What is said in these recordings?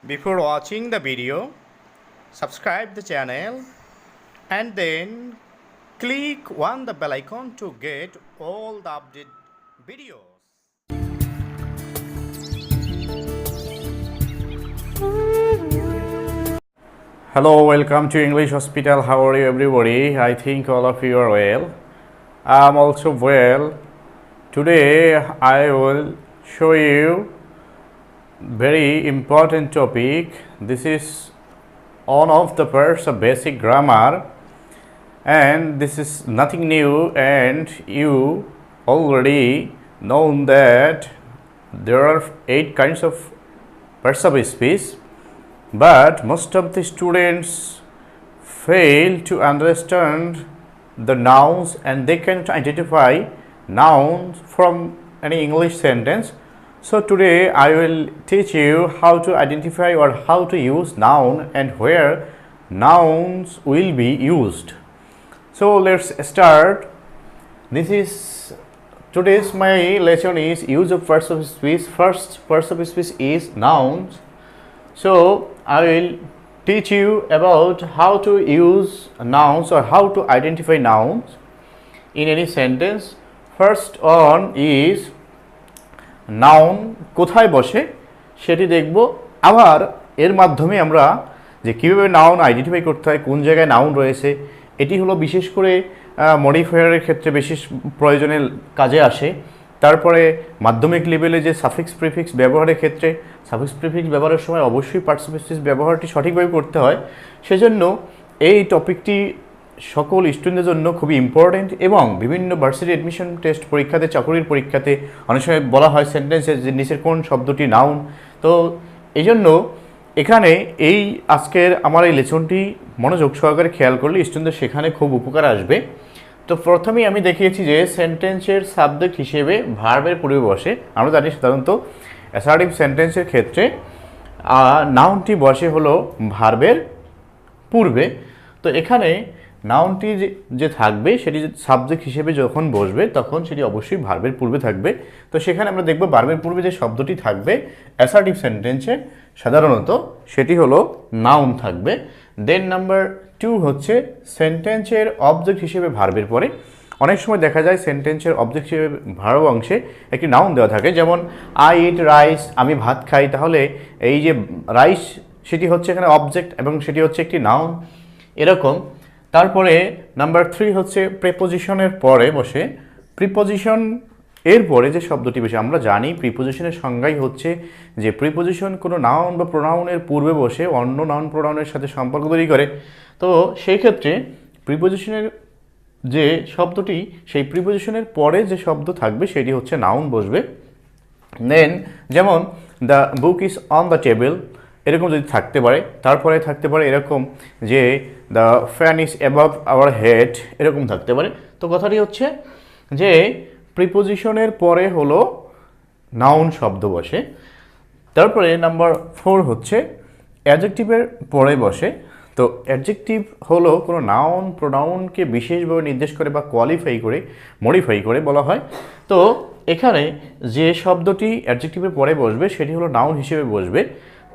Before watching the video, subscribe the channel and then click on the bell icon to get all the update videos. Hello, welcome to English Hospital. How are you everybody? I think all of you are well. I'm also well. Today I will show you very important topic. This is one of the parts of basic grammar, and this is nothing new, and you already know that there are 8 kinds of parts of speech, but most of the students fail to understand the nouns and they cannot identify nouns from any English sentence. So today I will teach you how to identify or how to use noun and where nouns will be used. So let's start. This is today's my lesson is use of parts of speech. First part of speech is nouns. So I will teach you about how to use nouns or how to identify nouns in any sentence. First one is noun কোথায় বসে সেটি দেখব, আবার এর মাধ্যমে আমরা যে কীভাবে নাউন আইডেন্টিফাই করতে হয়, কোন জায়গায় নাউন রয়েছে, এটি হলো বিশেষ করে মডিফায়ারের ক্ষেত্রে বিশেষ প্রয়োজনের কাজে আসে। তারপরে মাধ্যমিক লেভেলে যে সাফিক্স প্রিফিক্স ব্যবহারের ক্ষেত্রে সাফিক্স প্রিফিক্স ব্যবহারের সময় অবশ্যই পার্টস অফ স্পিচ ব্যবহারটি সঠিকভাবে করতে হয়। সেজন্য এই টপিকটি সকল স্টুডেন্টদের জন্য খুবই ইম্পর্টেন্ট এবং বিভিন্ন ভার্সিটি অ্যাডমিশন টেস্ট পরীক্ষাতে, চাকরির পরীক্ষাতে অনেক সময় বলা হয় সেন্টেন্সের যে নিচের কোন শব্দটি নাউন। তো এই জন্য এখানে এই আজকের আমার এই লেসনটি মনোযোগ সহকারে খেয়াল করলে স্টুডেন্টদের সেখানে খুব উপকার আসবে। তো প্রথমেই আমি দেখিয়েছি যে সেন্টেন্সের সাবজেক্ট হিসেবে ভার্বের পূর্বে বসে। আমরা জানি সাধারণত অ্যাসার্টিভ সেন্টেন্সের ক্ষেত্রে নাউনটি বসে হলো ভার্বের পূর্বে। তো এখানে নাউনটি যে থাকবে সেটি সাবজেক্ট হিসেবে যখন বসবে তখন সেটি অবশ্যই ভার্বের পূর্বে থাকবে। তো সেখানে আমরা দেখব ভার্বের পূর্বে যে শব্দটি থাকবে অ্যাসার্টিভ সেন্টেন্সে সাধারণত সেটি হলো নাউন থাকবে। দেন নাম্বার 2 হচ্ছে সেন্টেন্সের অবজেক্ট হিসেবে ভার্বের পরে অনেক সময় দেখা যায় সেন্টেন্সের অবজেক্ট হিসেবে ভার্ব অংশে একটি নাউন দেওয়া থাকে, যেমন আই ইট রাইস, আমি ভাত খাই। তাহলে এই যে রাইস সেটি হচ্ছে এখানে অবজেক্ট এবং সেটি হচ্ছে একটি নাউন এরকম। তারপরে নাম্বার 3 হচ্ছে প্রিপোজিশনের পরে বসে। প্রিপোজিশন এর পরে যে শব্দটি বসে, আমরা জানি প্রিপোজিশনের সংজ্ঞাই হচ্ছে যে প্রিপোজিশন কোনো নাউন বা প্রোনাউনের পূর্বে বসে অন্য নাউন প্রোনাউনের সাথে সম্পর্ক তৈরি করে। তো সেই ক্ষেত্রে প্রিপোজিশনের যে শব্দটি, সেই প্রিপোজিশনের পরে যে শব্দ থাকবে সেটি হচ্ছে নাউন বসবে। দেন যেমন the book is on the table, এরকম যদি থাকতে পারে। তারপরে থাকতে পারে এরকম যে the fan is above our head, এরকম থাকতে পারে। তো কথাটি হচ্ছে যে প্রিপোজিশনের পরে হলো নাউন শব্দ বসে। তারপরে নাম্বার 4 হচ্ছে অ্যাডজেক্টিভের পরে বসে। তো অ্যাডজেক্টিভ হলো কোনো নাউন প্রোনাউনকে বিশেষভাবে নির্দেশ করে বা কোয়ালিফাই করে, মডিফাই করে বলা হয়। তো এখানে যে শব্দটি অ্যাডজেক্টিভের পরে বসবে সেটি হলো নাউন হিসেবে বসবে।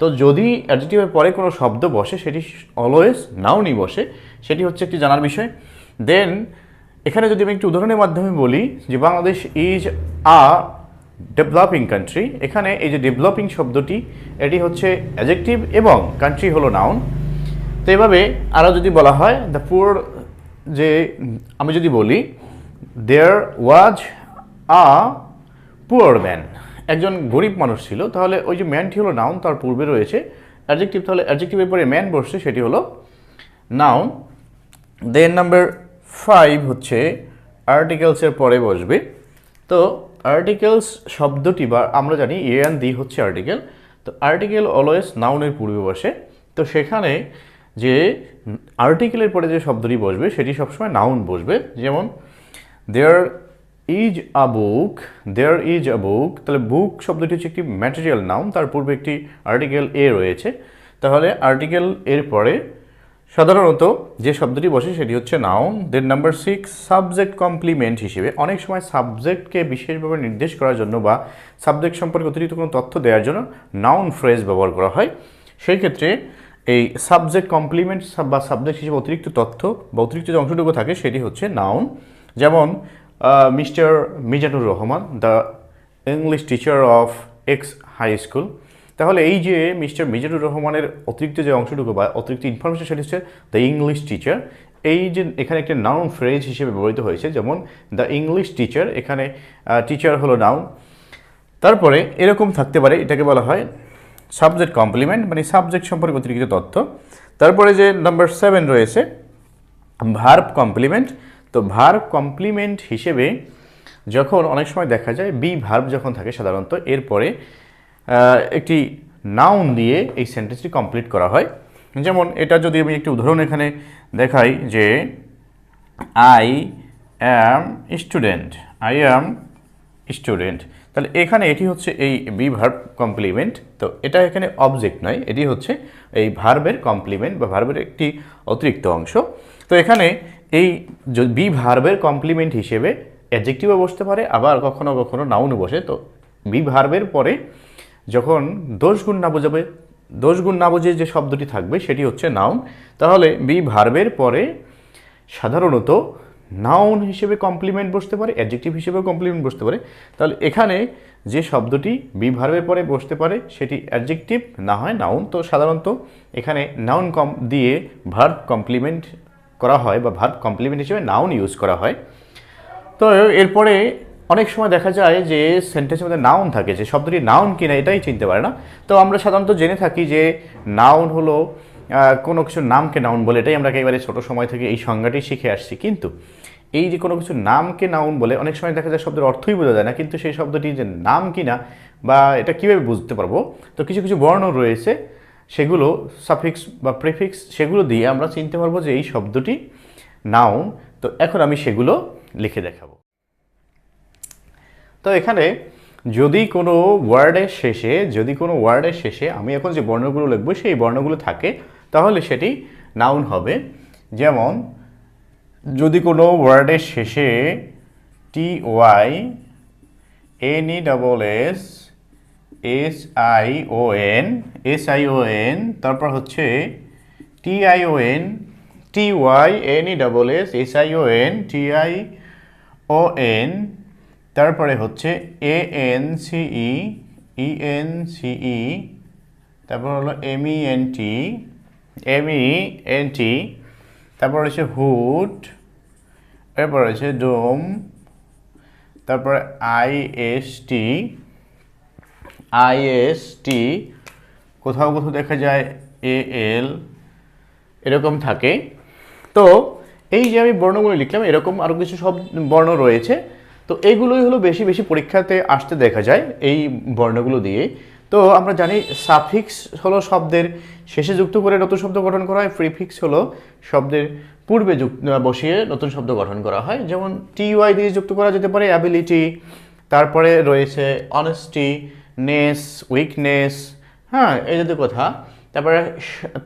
তো যদি অ্যাডজেক্টিভের পরে কোনো শব্দ বসে সেটি অলওয়েজ নাউনই বসে, সেটি হচ্ছে একটি জানার বিষয়। দেন এখানে যদি আমি একটি উদাহরণের মাধ্যমে বলি যে Bangladesh is a developing country, এখানে এই যে ডেভেলপিং শব্দটি এটি হচ্ছে অ্যাডজেক্টিভ এবং কান্ট্রি হলো নাউন। তো এভাবে আরও যদি বলা হয় দ্য পুয়ার, যে আমি যদি বলি দেয়ার ওয়াজ আ পুয়ার ম্যান, একজন গরিব মানুষ ছিল, তাহলে ওই যে ম্যানটি হলো নাউন, তার পূর্বে রয়েছে অ্যাডজেক্টিভ, তাহলে অ্যাডজেক্টিভের পরে ম্যান বসছে সেটি হলো নাউন। দেন নাম্বার 5 হচ্ছে আর্টিকেলসের পরে বসবে। তো আর্টিকেলস শব্দটি বা আমরা জানি এ অ্যান্ড দি হচ্ছে আর্টিকেল। তো আর্টিকেল অলওয়েজ নাউনের পূর্বে বসে। তো সেখানে যে আর্টিকেলের পরে যে শব্দটি বসবে সেটি সবসময় নাউন বসবে। যেমন there is a book, there is a বুক, তাহলে বুক শব্দটি হচ্ছে একটি ম্যাটেরিয়াল নাউন, তার পূর্বে একটি আর্টিকেল এ রয়েছে। তাহলে আর্টিকেল এর পরে সাধারণত যে শব্দটি বসে সেটি হচ্ছে নাউন। দেন নাম্বার 6 সাবজেক্ট কমপ্লিমেন্ট হিসেবে অনেক সময় সাবজেক্টকে বিশেষভাবে নির্দেশ করার জন্য বা সাবজেক্ট সম্পর্কে অতিরিক্ত কোনো তথ্য দেওয়ার জন্য নাউন ফ্রেজ ব্যবহার করা হয়। সেই ক্ষেত্রে এই সাবজেক্ট কমপ্লিমেন্ট বা সাবজেক্ট হিসেবে অতিরিক্ত তথ্য বা অতিরিক্ত যে অংশটুকু থাকে সেটি হচ্ছে নাউন। যেমন mister Mizanur Rahman, the English teacher of X high school. তাহলে এই যে মিস্টার মিজানুর রহমানের অতিরিক্ত যে অংশটুকু বা অতিরিক্ত ইনফরমেশন সেটি হচ্ছে দ্য ইংলিশ টিচার। এই যে এখানে একটা নাউন ফ্রেজ হিসেবে ব্যবহৃত হয়েছে, যেমন দ্য ইংলিশ টিচার, এখানে টিচার হলো নাউন। তারপরে এরকম থাকতে পারে, এটাকে বলা হয় সাবজেক্ট কমপ্লিমেন্ট, মানে সাবজেক্ট সম্পর্কে অতিরিক্ত তথ্য। তারপরে যে নাম্বার 7 রয়েছে ভার্ব কমপ্লিমেন্ট। তো ভার্ব কমপ্লিমেন্ট হিসেবে যখন অনেক সময় দেখা যায় বি ভার্ব যখন থাকে সাধারণত এরপরে একটি নাউন দিয়ে এই সেন্টেন্সটি কমপ্লিট করা হয়। যেমন এটা যদি আমি একটি উদাহরণ এখানে দেখাই যে I am student, I am student, তাহলে এখানে এটি হচ্ছে এই বি ভার্ব কমপ্লিমেন্ট। তো এটা এখানে অবজেক্ট নয়, এটি হচ্ছে এই ভার্বের কমপ্লিমেন্ট বা ভার্বের একটি অতিরিক্ত অংশ। তো এখানে এই বি ভার্বের কমপ্লিমেন্ট হিসেবে অ্যাডজেক্টিভও বসতে পারে, আবার কখনো কখনো নাউনও বসে। তো বি ভার্বের পরে যখন দোষ গুণ না বুঝে যে শব্দটি থাকবে সেটি হচ্ছে নাউন। তাহলে বি ভার্বের পরে সাধারণত নাউন হিসেবে কমপ্লিমেন্ট বসতে পারে, অ্যাডজেক্টিভ হিসেবেও কমপ্লিমেন্ট বসতে পারে। তাহলে এখানে যে শব্দটি বি ভার্বের পরে বসতে পারে সেটি অ্যাডজেক্টিভ না হয় নাউন। তো সাধারণত এখানে নাউন দিয়ে ভার্ব কমপ্লিমেন্ট করা হয় বা ভার্ব কমপ্লিমেন্ট হিসেবে নাউন ইউজ করা হয়। তো এরপরে অনেক সময় দেখা যায় যে সেন্টেন্সের মধ্যে নাউন থাকে, যে শব্দটি নাউন কিনা এটাই চিনতে পারে না। তো আমরা সাধারণত জেনে থাকি যে নাউন হলো কোনো কিছুর নামকে নাউন বলে, এটাই আমরা একেবারে ছোটো সময় থেকে এই সংজ্ঞাটি শিখে আসছি। কিন্তু এই যে কোনো কিছুর নামকে নাউন বলে অনেক সময় দেখা যায় শব্দের অর্থই বোঝা যায় না, কিন্তু সেই শব্দটি যে নাম কিনা বা এটা কীভাবে বুঝতে পারবো। তো কিছু কিছু বর্ণ রয়েছে, সেগুলো সাফিক্স বা প্রিফিক্স, সেগুলো দিয়ে আমরা চিনতে পারবো যে এই শব্দটি নাউন। তো এখন আমি সেগুলো লিখে দেখাবো। তো এখানে যদি কোনো ওয়ার্ডের শেষে আমি এখন যে বর্ণগুলো লিখব সেই বর্ণগুলো থাকে তাহলে সেটি নাউন হবে। যেমন যদি কোনো ওয়ার্ডের শেষে TYNESSION তারপর হচ্ছে TYNESSION তারপরে হচ্ছে ANCE তারপর হলো MENT তারপর হচ্ছে হুড, এরপর হচ্ছে ডোম, তারপরে IST, কোথাও কোথাও দেখা যায় AL, এরকম থাকে। তো এই যে আমি বর্ণগুলো লিখলাম, এরকম আরও কিছু সব বর্ণ রয়েছে। তো এইগুলোই হলো বেশি বেশি পরীক্ষাতে আসতে দেখা যায় এই বর্ণগুলো দিয়ে। তো আমরা জানি সাফিক্স হলো শব্দের শেষে যুক্ত করে নতুন শব্দ গঠন করা হয়, প্রিফিক্স হলো শব্দের পূর্বে বসিয়ে নতুন শব্দ গঠন করা হয়। যেমন TY দিয়ে যুক্ত করা যেতে পারে অ্যাবিলিটি, তারপরে রয়েছে অনেস্টি, নেস, উইকনেস, হ্যাঁ এই জাতীয় কথা। তারপরে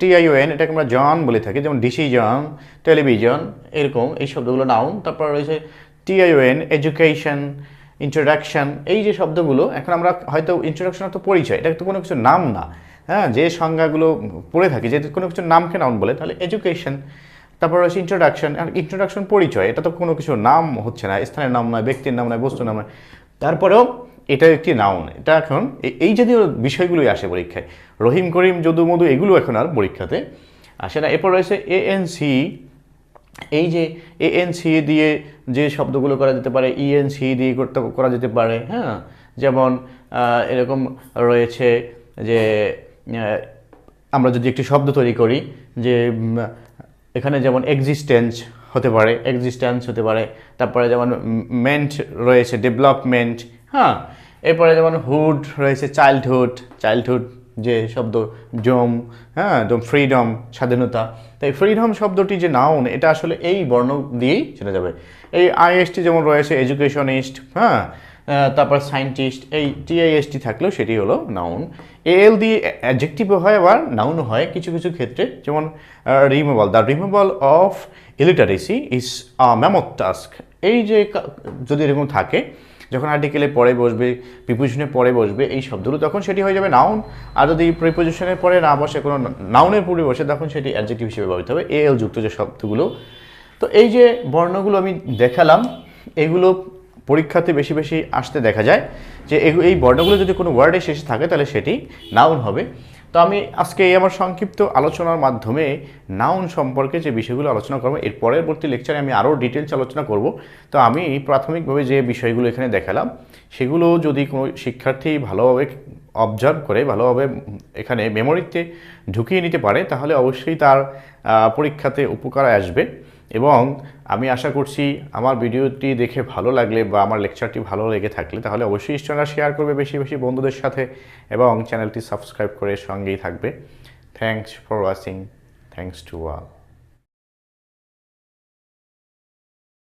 TION, এটাকে আমরা জন বলে থাকি, যেমন ডিসিজন, টেলিভিশন, এরকম এই শব্দগুলো নাউন। তারপর রয়েছে TION এডুকেশন, ইন্ট্রোডাকশন, এই যে শব্দগুলো এখন আমরা হয়তো ইন্ট্রোডাকশন তো পরিচয়, এটা তো কোনো কিছু নাম না, হ্যাঁ যে সংজ্ঞাগুলো পড়ে থাকি যে কোনো কিছু নামকে নাউন বলে, তাহলে এডুকেশন। তারপর রয়েছে ইন্ট্রোডাকশন, আর ইন্ট্রোডাকশন পরিচয়, এটা তো কোনো কিছু নাম হচ্ছে না, স্থানের নাম নয়, ব্যক্তির নাম নয়, বস্তুর নাম নয়, তারপরেও এটা একটি নাউন। এটা এখন এই জাতীয় বিষয়গুলোই আসে পরীক্ষায়। রহিম, করিম, যদু, মধু এগুলো এখন আর পরীক্ষাতে আসে না। এরপর রয়েছে ANC, এই যে ANC দিয়ে যে শব্দগুলো করা যেতে পারে ENC দিয়ে করা যেতে পারে, হ্যাঁ যেমন এরকম রয়েছে যে আমরা যদি একটি শব্দ তৈরি করি যে এখানে যেমন এক্সিস্টেন্স হতে পারে, তারপরে যেমন মেন্ট রয়েছে ডেভেলপমেন্ট, হ্যাঁ এরপরে যেমন হুড রয়েছে চাইল্ডহুড যে শব্দ, ডোম, হ্যাঁ ডোম ফ্রিডম, স্বাধীনতা। তাই ফ্রিডম শব্দটি যে নাউন, এটা আসলে এই বর্ণ দিয়েই চেনা যাবে। এই IST যেমন রয়েছে এডুকেশনিস্ট, হ্যাঁ তারপর সায়েন্টিস্ট, এই TIST থাকলেও সেটি হলো নাউন। AL দিয়ে অ্যাডজেক্টিভও হয় আবার নাউনও হয় কিছু কিছু ক্ষেত্রে। যেমন the removal of illiteracy is a mammoth task, এই যে যদি এরকম থাকে যখন আর্টিকেলে পরে বসবে, প্রিপোজিশনের পরে বসবে এই শব্দগুলো, তখন সেটি হয়ে যাবে নাউন। আর যদি প্রিপোজিশনের পরে না বসে, কোনো নাউনের পূর্বে বসে, তখন সেটি অ্যাডজেক্টিভ হিসেবে ব্যবহৃত হবে, এল যুক্ত যে শব্দগুলো। তো এই যে বর্ণগুলো আমি দেখালাম, এগুলো পরীক্ষাতে বেশি বেশি আসতে দেখা যায় যে এই বর্ণগুলো যদি কোনো ওয়ার্ডে শেষে থাকে তাহলে সেটি নাউন হবে। তো আমি আজকে এই আমার সংক্ষিপ্ত আলোচনার মাধ্যমে নাউন সম্পর্কে যে বিষয়গুলো আলোচনা করবো, এর পরবর্তী লেকচারে আমি আরও ডিটেলস আলোচনা করব। তো আমি প্রাথমিকভাবে যে বিষয়গুলো এখানে দেখালাম, সেগুলো যদি কোনো শিক্ষার্থী ভালোভাবে অবজার্ভ করে, ভালোভাবে এখানে মেমোরিতে ঢুকিয়ে নিতে পারে, তাহলে অবশ্যই তার পরীক্ষাতে উপকারে আসবে। এবং আমি আশা করছি আমার ভিডিওটি দেখে ভালো লাগলে বা আমার লেকচারটি ভালো লেগে থাকলে, তাহলে অবশ্যই স্টুডেন্টরা শেয়ার করবে বেশি বেশি বন্ধুদের সাথে, এবং চ্যানেলটি সাবস্ক্রাইব করে সঙ্গেই থাকবে। Thanks for watching. Thanks to all.